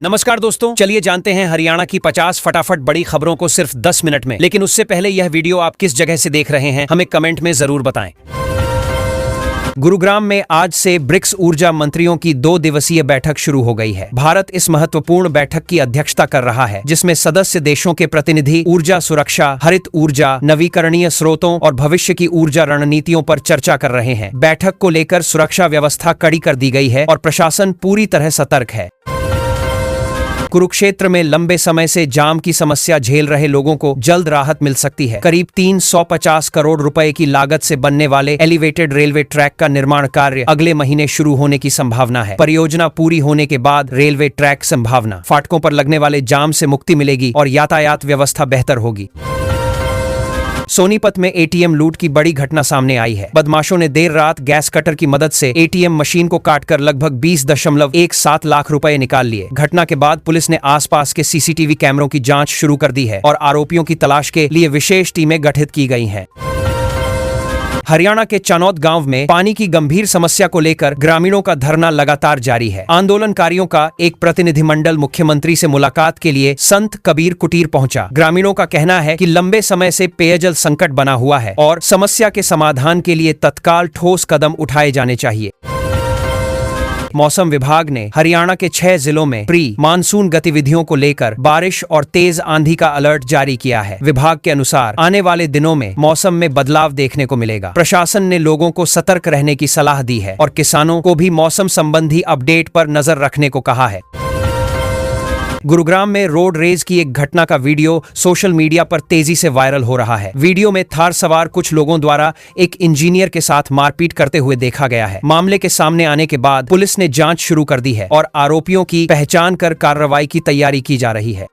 नमस्कार दोस्तों, चलिए जानते हैं हरियाणा की 50 फटाफट बड़ी खबरों को सिर्फ 10 मिनट में। लेकिन उससे पहले यह वीडियो आप किस जगह से देख रहे हैं हमें कमेंट में जरूर बताएं। गुरुग्राम में आज से ब्रिक्स ऊर्जा मंत्रियों की 2 दिवसीय बैठक शुरू हो गई है। भारत इस महत्वपूर्ण बैठक की अध्यक्षता कर रहा है, जिसमें सदस्य देशों के प्रतिनिधि ऊर्जा सुरक्षा, हरित ऊर्जा, नवीकरणीय स्रोतों और भविष्य की ऊर्जा रणनीतियों पर चर्चा कर रहे हैं। बैठक को लेकर सुरक्षा व्यवस्था कड़ी कर दी गई है और प्रशासन पूरी तरह सतर्क है। कुरुक्षेत्र में लंबे समय से जाम की समस्या झेल रहे लोगों को जल्द राहत मिल सकती है। करीब 350 करोड़ रुपए की लागत से बनने वाले एलिवेटेड रेलवे ट्रैक का निर्माण कार्य अगले महीने शुरू होने की संभावना है। परियोजना पूरी होने के बाद रेलवे ट्रैक संभावना, फाटकों पर लगने वाले जाम से मुक्ति मिलेगी और यातायात व्यवस्था बेहतर होगी। सोनीपत में एटीएम लूट की बड़ी घटना सामने आई है। बदमाशों ने देर रात गैस कटर की मदद से एटीएम मशीन को काटकर लगभग 20.17 लाख रुपए निकाल लिए। घटना के बाद पुलिस ने आसपास के सीसीटीवी कैमरों की जांच शुरू कर दी है और आरोपियों की तलाश के लिए विशेष टीमें गठित की गई हैं। हरियाणा के चनौद गांव में पानी की गंभीर समस्या को लेकर ग्रामीणों का धरना लगातार जारी है। आंदोलनकारियों का एक प्रतिनिधिमंडल मुख्यमंत्री से मुलाकात के लिए संत कबीर कुटीर पहुंचा। ग्रामीणों का कहना है कि लंबे समय से पेयजल संकट बना हुआ है और समस्या के समाधान के लिए तत्काल ठोस कदम उठाए जाने चाहिए। मौसम विभाग ने हरियाणा के 6 जिलों में प्री मानसून गतिविधियों को लेकर बारिश और तेज आंधी का अलर्ट जारी किया है। विभाग के अनुसार आने वाले दिनों में मौसम में बदलाव देखने को मिलेगा। प्रशासन ने लोगों को सतर्क रहने की सलाह दी है और किसानों को भी मौसम संबंधी अपडेट पर नजर रखने को कहा है। गुरुग्राम में रोड रेज की एक घटना का वीडियो सोशल मीडिया पर तेजी से वायरल हो रहा है। वीडियो में थार सवार कुछ लोगों द्वारा एक इंजीनियर के साथ मारपीट करते हुए देखा गया है। मामले के सामने आने के बाद पुलिस ने जांच शुरू कर दी है और आरोपियों की पहचान कर कार्रवाई की तैयारी की जा रही है।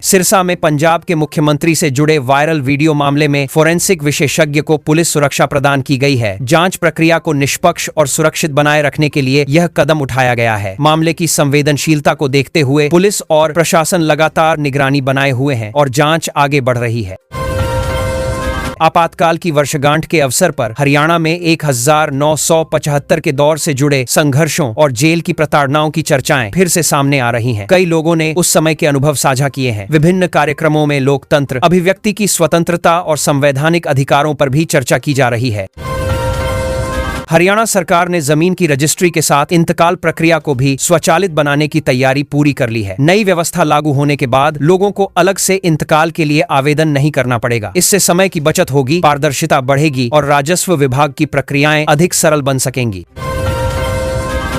सिरसा में पंजाब के मुख्यमंत्री से जुड़े वायरल वीडियो मामले में फोरेंसिक विशेषज्ञ को पुलिस सुरक्षा प्रदान की गई है। जांच प्रक्रिया को निष्पक्ष और सुरक्षित बनाए रखने के लिए यह कदम उठाया गया है। मामले की संवेदनशीलता को देखते हुए पुलिस और प्रशासन लगातार निगरानी बनाए हुए हैं और जांच आगे बढ़ रही है। आपातकाल की वर्षगांठ के अवसर पर हरियाणा में 1975 के दौर से जुड़े संघर्षों और जेल की प्रताड़नाओं की चर्चाएं फिर से सामने आ रही हैं। कई लोगों ने उस समय के अनुभव साझा किए हैं। विभिन्न कार्यक्रमों में लोकतंत्र, अभिव्यक्ति की स्वतंत्रता और संवैधानिक अधिकारों पर भी चर्चा की जा रही है। हरियाणा सरकार ने जमीन की रजिस्ट्री के साथ इंतकाल प्रक्रिया को भी स्वचालित बनाने की तैयारी पूरी कर ली है। नई व्यवस्था लागू होने के बाद लोगों को अलग से इंतकाल के लिए आवेदन नहीं करना पड़ेगा। इससे समय की बचत होगी, पारदर्शिता बढ़ेगी और राजस्व विभाग की प्रक्रियाएं अधिक सरल बन सकेंगी।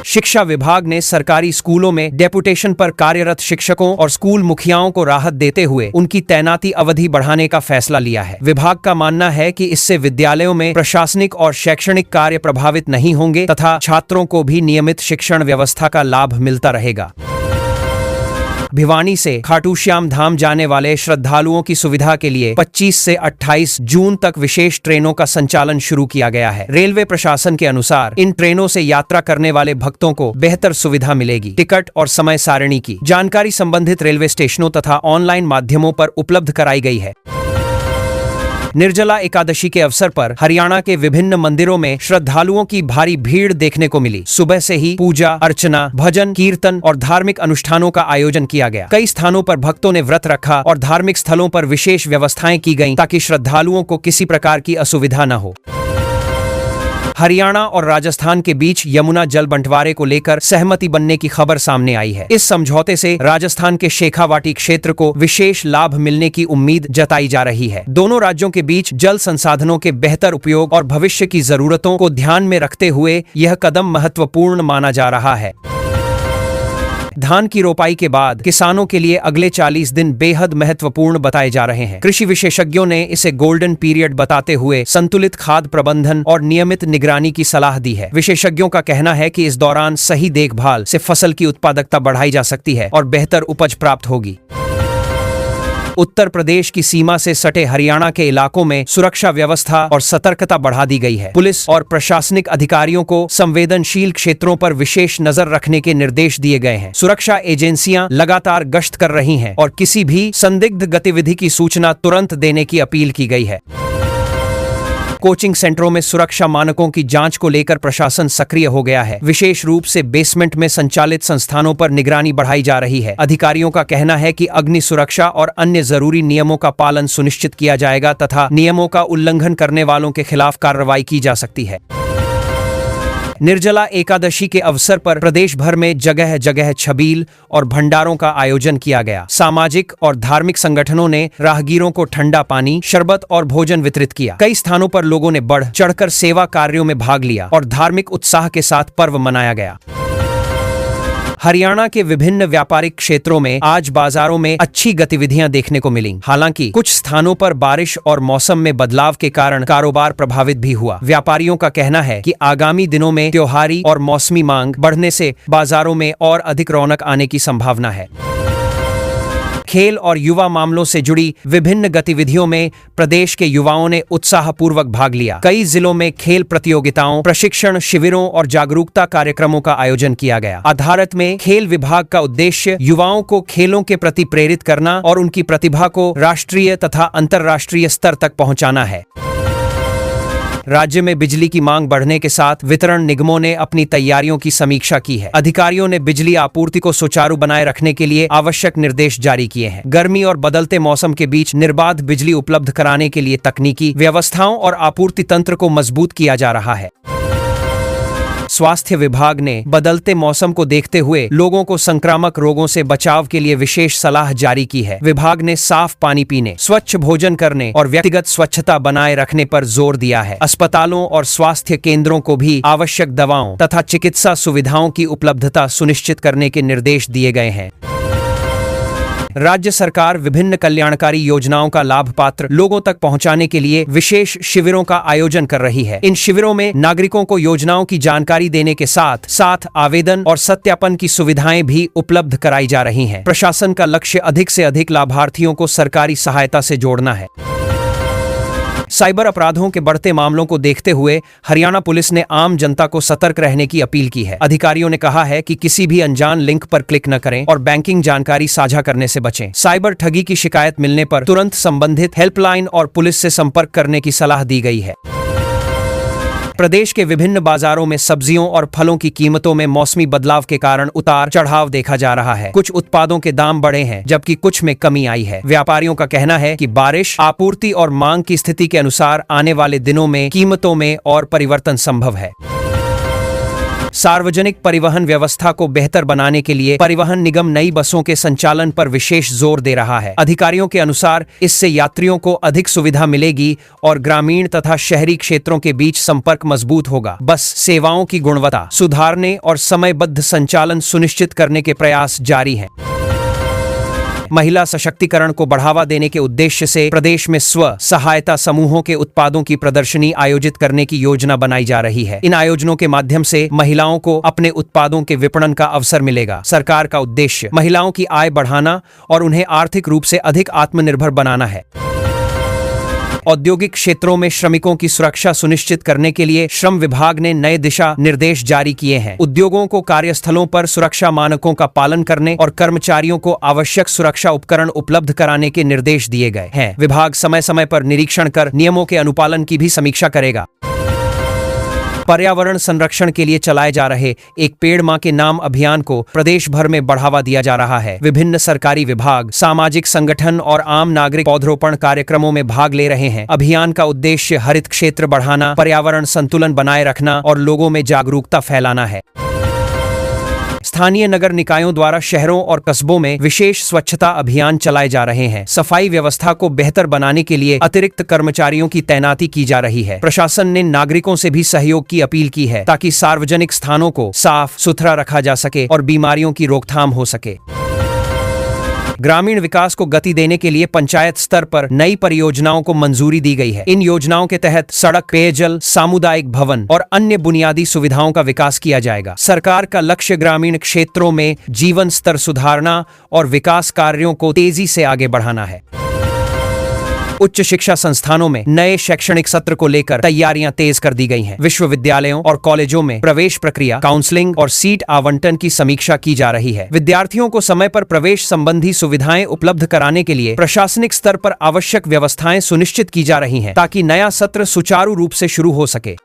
शिक्षा विभाग ने सरकारी स्कूलों में डेपुटेशन पर कार्यरत शिक्षकों और स्कूल मुखियाओं को राहत देते हुए उनकी तैनाती अवधि बढ़ाने का फैसला लिया है। विभाग का मानना है कि इससे विद्यालयों में प्रशासनिक और शैक्षणिक कार्य प्रभावित नहीं होंगे तथा छात्रों को भी नियमित शिक्षण व्यवस्था का लाभ मिलता रहेगा। भिवानी से खाटू श्याम धाम जाने वाले श्रद्धालुओं की सुविधा के लिए 25 से 28 जून तक विशेष ट्रेनों का संचालन शुरू किया गया है। रेलवे प्रशासन के अनुसार इन ट्रेनों से यात्रा करने वाले भक्तों को बेहतर सुविधा मिलेगी। टिकट और समय सारिणी की जानकारी संबंधित रेलवे स्टेशनों तथा ऑनलाइन माध्यमों पर उपलब्ध कराई गई है। निर्जला एकादशी के अवसर पर हरियाणा के विभिन्न मंदिरों में श्रद्धालुओं की भारी भीड़ देखने को मिली। सुबह से ही पूजा अर्चना, भजन कीर्तन और धार्मिक अनुष्ठानों का आयोजन किया गया। कई स्थानों पर भक्तों ने व्रत रखा और धार्मिक स्थलों पर विशेष व्यवस्थाएं की गईं ताकि श्रद्धालुओं को किसी प्रकार की असुविधा न हो। हरियाणा और राजस्थान के बीच यमुना जल बंटवारे को लेकर सहमति बनने की खबर सामने आई है। इस समझौते से राजस्थान के शेखावाटी क्षेत्र को विशेष लाभ मिलने की उम्मीद जताई जा रही है। दोनों राज्यों के बीच जल संसाधनों के बेहतर उपयोग और भविष्य की जरूरतों को ध्यान में रखते हुए यह कदम महत्वपूर्ण माना जा रहा है। धान की रोपाई के बाद किसानों के लिए अगले 40 दिन बेहद महत्वपूर्ण बताए जा रहे हैं। कृषि विशेषज्ञों ने इसे गोल्डन पीरियड बताते हुए संतुलित खाद प्रबंधन और नियमित निगरानी की सलाह दी है। विशेषज्ञों का कहना है कि इस दौरान सही देखभाल से फसल की उत्पादकता बढ़ाई जा सकती है और बेहतर उपज प्राप्त होगी। उत्तर प्रदेश की सीमा से सटे हरियाणा के इलाकों में सुरक्षा व्यवस्था और सतर्कता बढ़ा दी गई है। पुलिस और प्रशासनिक अधिकारियों को संवेदनशील क्षेत्रों पर विशेष नजर रखने के निर्देश दिए गए हैं। सुरक्षा एजेंसियां लगातार गश्त कर रही हैं और किसी भी संदिग्ध गतिविधि की सूचना तुरंत देने की अपील की गई है। कोचिंग सेंटरों में सुरक्षा मानकों की जांच को लेकर प्रशासन सक्रिय हो गया है। विशेष रूप से बेसमेंट में संचालित संस्थानों पर निगरानी बढ़ाई जा रही है। अधिकारियों का कहना है कि अग्नि सुरक्षा और अन्य जरूरी नियमों का पालन सुनिश्चित किया जाएगा तथा नियमों का उल्लंघन करने वालों के खिलाफ कार्रवाई की जा सकती है। निर्जला एकादशी के अवसर पर प्रदेश भर में जगह जगह छबील और भंडारों का आयोजन किया गया। सामाजिक और धार्मिक संगठनों ने राहगीरों को ठंडा पानी, शरबत और भोजन वितरित किया। कई स्थानों पर लोगों ने बढ़ चढ़कर सेवा कार्यों में भाग लिया और धार्मिक उत्साह के साथ पर्व मनाया गया। हरियाणा के विभिन्न व्यापारिक क्षेत्रों में आज बाजारों में अच्छी गतिविधियां देखने को मिली। हालांकि कुछ स्थानों पर बारिश और मौसम में बदलाव के कारण कारोबार प्रभावित भी हुआ। व्यापारियों का कहना है कि आगामी दिनों में त्योहारी और मौसमी मांग बढ़ने से बाजारों में और अधिक रौनक आने की संभावना है। खेल और युवा मामलों से जुड़ी विभिन्न गतिविधियों में प्रदेश के युवाओं ने उत्साहपूर्वक भाग लिया। कई जिलों में खेल प्रतियोगिताओं, प्रशिक्षण शिविरों और जागरूकता कार्यक्रमों का आयोजन किया गया। आधारत में खेल विभाग का उद्देश्य युवाओं को खेलों के प्रति प्रेरित करना और उनकी प्रतिभा को राष्ट्रीय तथा अंतर्राष्ट्रीय स्तर तक पहुंचाना है। राज्य में बिजली की मांग बढ़ने के साथ वितरण निगमों ने अपनी तैयारियों की समीक्षा की है। अधिकारियों ने बिजली आपूर्ति को सुचारू बनाए रखने के लिए आवश्यक निर्देश जारी किए हैं। गर्मी और बदलते मौसम के बीच निर्बाध बिजली उपलब्ध कराने के लिए तकनीकी व्यवस्थाओं और आपूर्ति तंत्र को मजबूत किया जा रहा है। स्वास्थ्य विभाग ने बदलते मौसम को देखते हुए लोगों को संक्रामक रोगों से बचाव के लिए विशेष सलाह जारी की है। विभाग ने साफ पानी पीने, स्वच्छ भोजन करने और व्यक्तिगत स्वच्छता बनाए रखने पर जोर दिया है। अस्पतालों और स्वास्थ्य केंद्रों को भी आवश्यक दवाओं तथा चिकित्सा सुविधाओं की उपलब्धता सुनिश्चित करने के निर्देश दिए गए हैं। राज्य सरकार विभिन्न कल्याणकारी योजनाओं का लाभ पात्र लोगों तक पहुंचाने के लिए विशेष शिविरों का आयोजन कर रही है। इन शिविरों में नागरिकों को योजनाओं की जानकारी देने के साथ साथ आवेदन और सत्यापन की सुविधाएं भी उपलब्ध कराई जा रही हैं। प्रशासन का लक्ष्य अधिक से अधिक लाभार्थियों को सरकारी सहायता से जोड़ना है। साइबर अपराधों के बढ़ते मामलों को देखते हुए हरियाणा पुलिस ने आम जनता को सतर्क रहने की अपील की है। अधिकारियों ने कहा है कि किसी भी अनजान लिंक पर क्लिक न करें और बैंकिंग जानकारी साझा करने से बचें। साइबर ठगी की शिकायत मिलने पर तुरंत संबंधित हेल्पलाइन और पुलिस से संपर्क करने की सलाह दी गई है। प्रदेश के विभिन्न बाजारों में सब्जियों और फलों की कीमतों में मौसमी बदलाव के कारण उतार चढ़ाव देखा जा रहा है। कुछ उत्पादों के दाम बढ़े हैं जबकि कुछ में कमी आई है। व्यापारियों का कहना है कि बारिश, आपूर्ति और मांग की स्थिति के अनुसार आने वाले दिनों में कीमतों में और परिवर्तन संभव है। सार्वजनिक परिवहन व्यवस्था को बेहतर बनाने के लिए परिवहन निगम नई बसों के संचालन पर विशेष जोर दे रहा है। अधिकारियों के अनुसार इससे यात्रियों को अधिक सुविधा मिलेगी और ग्रामीण तथा शहरी क्षेत्रों के बीच संपर्क मजबूत होगा। बस सेवाओं की गुणवत्ता सुधारने और समयबद्ध संचालन सुनिश्चित करने के प्रयास जारी हैं। महिला सशक्तिकरण को बढ़ावा देने के उद्देश्य से प्रदेश में स्व सहायता समूहों के उत्पादों की प्रदर्शनी आयोजित करने की योजना बनाई जा रही है। इन आयोजनों के माध्यम से महिलाओं को अपने उत्पादों के विपणन का अवसर मिलेगा। सरकार का उद्देश्य महिलाओं की आय बढ़ाना और उन्हें आर्थिक रूप से अधिक आत्मनिर्भर बनाना है। औद्योगिक क्षेत्रों में श्रमिकों की सुरक्षा सुनिश्चित करने के लिए श्रम विभाग ने नए दिशा निर्देश जारी किए हैं। उद्योगों को कार्यस्थलों पर सुरक्षा मानकों का पालन करने और कर्मचारियों को आवश्यक सुरक्षा उपकरण उपलब्ध कराने के निर्देश दिए गए हैं। विभाग समय समय पर निरीक्षण कर नियमों के अनुपालन की भी समीक्षा करेगा। पर्यावरण संरक्षण के लिए चलाए जा रहे एक पेड़ मां के नाम अभियान को प्रदेश भर में बढ़ावा दिया जा रहा है। विभिन्न सरकारी विभाग, सामाजिक संगठन और आम नागरिक पौधरोपण कार्यक्रमों में भाग ले रहे हैं। अभियान का उद्देश्य हरित क्षेत्र बढ़ाना, पर्यावरण संतुलन बनाए रखना और लोगों में जागरूकता फैलाना है। स्थानीय नगर निकायों द्वारा शहरों और कस्बों में विशेष स्वच्छता अभियान चलाए जा रहे हैं। सफाई व्यवस्था को बेहतर बनाने के लिए अतिरिक्त कर्मचारियों की तैनाती की जा रही है। प्रशासन ने नागरिकों से भी सहयोग की अपील की है ताकि सार्वजनिक स्थानों को साफ सुथरा रखा जा सके और बीमारियों की रोकथाम हो सके। ग्रामीण विकास को गति देने के लिए पंचायत स्तर पर नई परियोजनाओं को मंजूरी दी गई है। इन योजनाओं के तहत सड़क, पेयजल, सामुदायिक भवन और अन्य बुनियादी सुविधाओं का विकास किया जाएगा। सरकार का लक्ष्य ग्रामीण क्षेत्रों में जीवन स्तर सुधारना और विकास कार्यों को तेजी से आगे बढ़ाना है। उच्च शिक्षा संस्थानों में नए शैक्षणिक सत्र को लेकर तैयारियां तेज कर दी गई हैं। विश्वविद्यालयों और कॉलेजों में प्रवेश प्रक्रिया, काउंसलिंग और सीट आवंटन की समीक्षा की जा रही है। विद्यार्थियों को समय पर प्रवेश संबंधी सुविधाएं उपलब्ध कराने के लिए प्रशासनिक स्तर पर आवश्यक व्यवस्थाएं सुनिश्चित की जा रही हैं, ताकि नया सत्र सुचारू रूप से शुरू हो सके।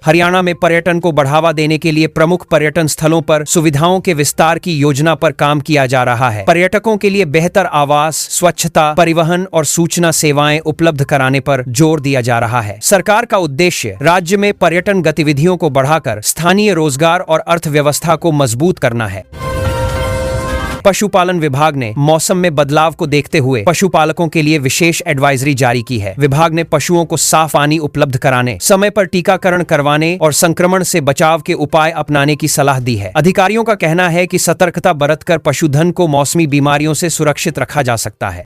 हरियाणा में पर्यटन को बढ़ावा देने के लिए प्रमुख पर्यटन स्थलों पर सुविधाओं के विस्तार की योजना पर काम किया जा रहा है। पर्यटकों के लिए बेहतर आवास, स्वच्छता, परिवहन और सूचना सेवाएं उपलब्ध कराने पर जोर दिया जा रहा है। सरकार का उद्देश्य राज्य में पर्यटन गतिविधियों को बढ़ाकर स्थानीय रोजगार और अर्थव्यवस्था को मजबूत करना है। पशुपालन विभाग ने मौसम में बदलाव को देखते हुए पशुपालकों के लिए विशेष एडवाइजरी जारी की है। विभाग ने पशुओं को साफ पानी उपलब्ध कराने, समय पर टीकाकरण करवाने और संक्रमण से बचाव के उपाय अपनाने की सलाह दी है। अधिकारियों का कहना है कि सतर्कता बरतकर पशुधन को मौसमी बीमारियों से सुरक्षित रखा जा सकता है।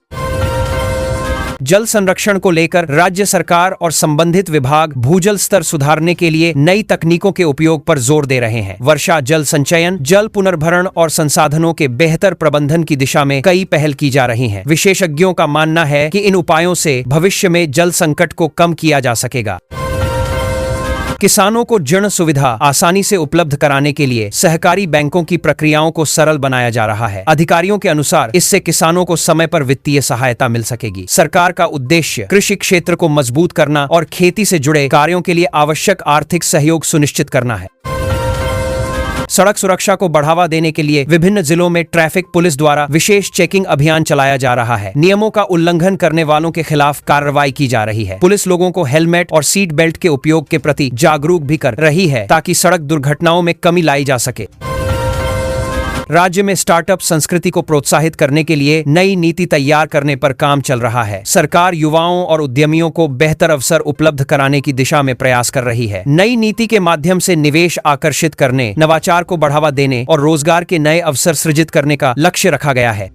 जल संरक्षण को लेकर राज्य सरकार और संबंधित विभाग भूजल स्तर सुधारने के लिए नई तकनीकों के उपयोग पर जोर दे रहे हैं। वर्षा जल संचयन, जल पुनर्भरण और संसाधनों के बेहतर प्रबंधन की दिशा में कई पहल की जा रही हैं। विशेषज्ञों का मानना है कि इन उपायों से भविष्य में जल संकट को कम किया जा सकेगा। किसानों को ऋण सुविधा आसानी से उपलब्ध कराने के लिए सहकारी बैंकों की प्रक्रियाओं को सरल बनाया जा रहा है। अधिकारियों के अनुसार इससे किसानों को समय पर वित्तीय सहायता मिल सकेगी। सरकार का उद्देश्य कृषि क्षेत्र को मजबूत करना और खेती से जुड़े कार्यों के लिए आवश्यक आर्थिक सहयोग सुनिश्चित करना है। सड़क सुरक्षा को बढ़ावा देने के लिए विभिन्न जिलों में ट्रैफिक पुलिस द्वारा विशेष चेकिंग अभियान चलाया जा रहा है। नियमों का उल्लंघन करने वालों के खिलाफ कार्रवाई की जा रही है। पुलिस लोगों को हेलमेट और सीट बेल्ट के उपयोग के प्रति जागरूक भी कर रही है, ताकि सड़क दुर्घटनाओं में कमी लाई जा सके। राज्य में स्टार्टअप संस्कृति को प्रोत्साहित करने के लिए नई नीति तैयार करने पर काम चल रहा है। सरकार युवाओं और उद्यमियों को बेहतर अवसर उपलब्ध कराने की दिशा में प्रयास कर रही है। नई नीति के माध्यम से निवेश आकर्षित करने, नवाचार को बढ़ावा देने और रोजगार के नए अवसर सृजित करने का लक्ष्य रखा गया है।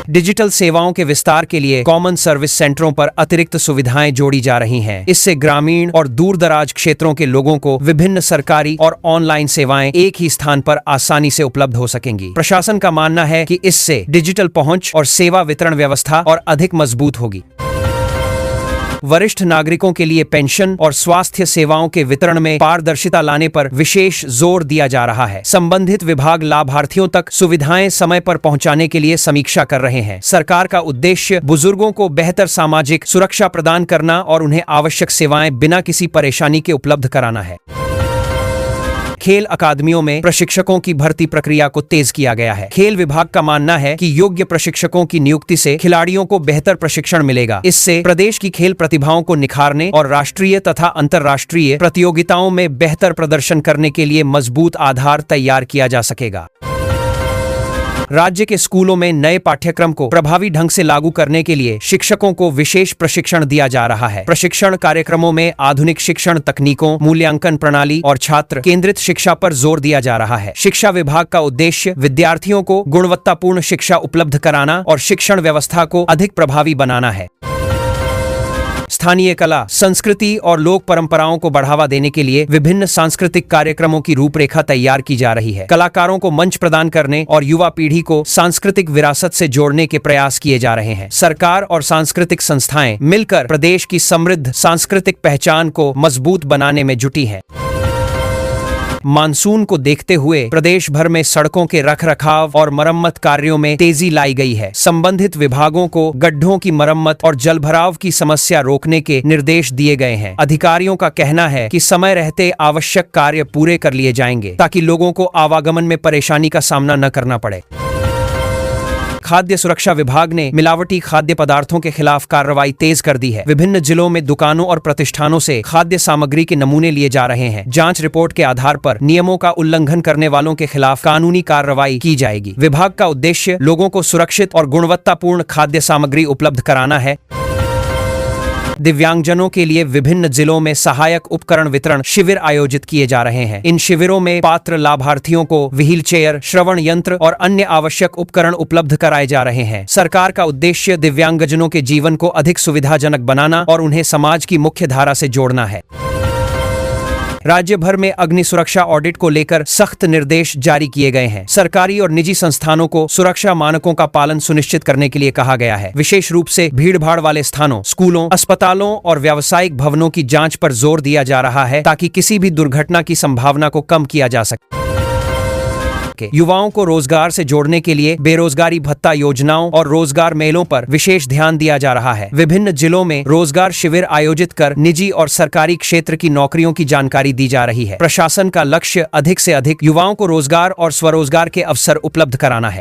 डिजिटल सेवाओं के विस्तार के लिए कॉमन सर्विस सेंटरों पर अतिरिक्त सुविधाएं जोड़ी जा रही हैं। इससे ग्रामीण और दूर दराज क्षेत्रों के लोगों को विभिन्न सरकारी और ऑनलाइन सेवाएं एक ही स्थान पर आसानी से उपलब्ध हो सकेंगी। प्रशासन का मानना है कि इससे डिजिटल पहुंच और सेवा वितरण व्यवस्था और अधिक मजबूत होगी। वरिष्ठ नागरिकों के लिए पेंशन और स्वास्थ्य सेवाओं के वितरण में पारदर्शिता लाने पर विशेष जोर दिया जा रहा है। संबंधित विभाग लाभार्थियों तक सुविधाएं समय पर पहुंचाने के लिए समीक्षा कर रहे हैं। सरकार का उद्देश्य बुजुर्गों को बेहतर सामाजिक सुरक्षा प्रदान करना और उन्हें आवश्यक सेवाएं बिना किसी परेशानी के उपलब्ध कराना है। खेल अकादमियों में प्रशिक्षकों की भर्ती प्रक्रिया को तेज किया गया है। खेल विभाग का मानना है कि योग्य प्रशिक्षकों की नियुक्ति से खिलाड़ियों को बेहतर प्रशिक्षण मिलेगा। इससे प्रदेश की खेल प्रतिभाओं को निखारने और राष्ट्रीय तथा अंतर्राष्ट्रीय प्रतियोगिताओं में बेहतर प्रदर्शन करने के लिए मजबूत आधार तैयार किया जा सकेगा। राज्य के स्कूलों में नए पाठ्यक्रम को प्रभावी ढंग से लागू करने के लिए शिक्षकों को विशेष प्रशिक्षण दिया जा रहा है। प्रशिक्षण कार्यक्रमों में आधुनिक शिक्षण तकनीकों, मूल्यांकन प्रणाली और छात्र केंद्रित शिक्षा पर जोर दिया जा रहा है। शिक्षा विभाग का उद्देश्य विद्यार्थियों को गुणवत्तापूर्ण शिक्षा उपलब्ध कराना और शिक्षण व्यवस्था को अधिक प्रभावी बनाना है। स्थानीय कला, संस्कृति और लोक परंपराओं को बढ़ावा देने के लिए विभिन्न सांस्कृतिक कार्यक्रमों की रूपरेखा तैयार की जा रही है। कलाकारों को मंच प्रदान करने और युवा पीढ़ी को सांस्कृतिक विरासत से जोड़ने के प्रयास किए जा रहे हैं। सरकार और सांस्कृतिक संस्थाएं मिलकर प्रदेश की समृद्ध सांस्कृतिक पहचान को मजबूत बनाने में जुटी हैं। मानसून को देखते हुए प्रदेश भर में सड़कों के रखरखाव और मरम्मत कार्यों में तेजी लाई गई है। संबंधित विभागों को गड्ढों की मरम्मत और जलभराव की समस्या रोकने के निर्देश दिए गए हैं। अधिकारियों का कहना है कि समय रहते आवश्यक कार्य पूरे कर लिए जाएंगे, ताकि लोगों को आवागमन में परेशानी का सामना न करना पड़े। खाद्य सुरक्षा विभाग ने मिलावटी खाद्य पदार्थों के खिलाफ कार्रवाई तेज कर दी है। विभिन्न जिलों में दुकानों और प्रतिष्ठानों से खाद्य सामग्री के नमूने लिए जा रहे हैं। जांच रिपोर्ट के आधार पर नियमों का उल्लंघन करने वालों के खिलाफ कानूनी कार्रवाई की जाएगी। विभाग का उद्देश्य लोगों को सुरक्षित और गुणवत्तापूर्ण खाद्य सामग्री उपलब्ध कराना है। दिव्यांगजनों के लिए विभिन्न जिलों में सहायक उपकरण वितरण शिविर आयोजित किए जा रहे हैं। इन शिविरों में पात्र लाभार्थियों को व्हील चेयर, श्रवण यंत्र और अन्य आवश्यक उपकरण उपलब्ध कराए जा रहे हैं। सरकार का उद्देश्य दिव्यांगजनों के जीवन को अधिक सुविधाजनक बनाना और उन्हें समाज की मुख्य धारा से जोड़ना है। राज्य भर में अग्नि सुरक्षा ऑडिट को लेकर सख्त निर्देश जारी किए गए हैं। सरकारी और निजी संस्थानों को सुरक्षा मानकों का पालन सुनिश्चित करने के लिए कहा गया है। विशेष रूप से भीड़-भाड़ वाले स्थानों, स्कूलों, अस्पतालों और व्यावसायिक भवनों की जांच पर जोर दिया जा रहा है ताकि किसी भी दुर्घटना की संभावना को कम किया जा सके। युवाओं को रोजगार से जोड़ने के लिए बेरोजगारी भत्ता योजनाओं और रोजगार मेलों पर विशेष ध्यान दिया जा रहा है। विभिन्न जिलों में रोजगार शिविर आयोजित कर निजी और सरकारी क्षेत्र की नौकरियों की जानकारी दी जा रही है। प्रशासन का लक्ष्य अधिक से अधिक युवाओं को रोजगार और स्वरोजगार के अवसर उपलब्ध कराना है।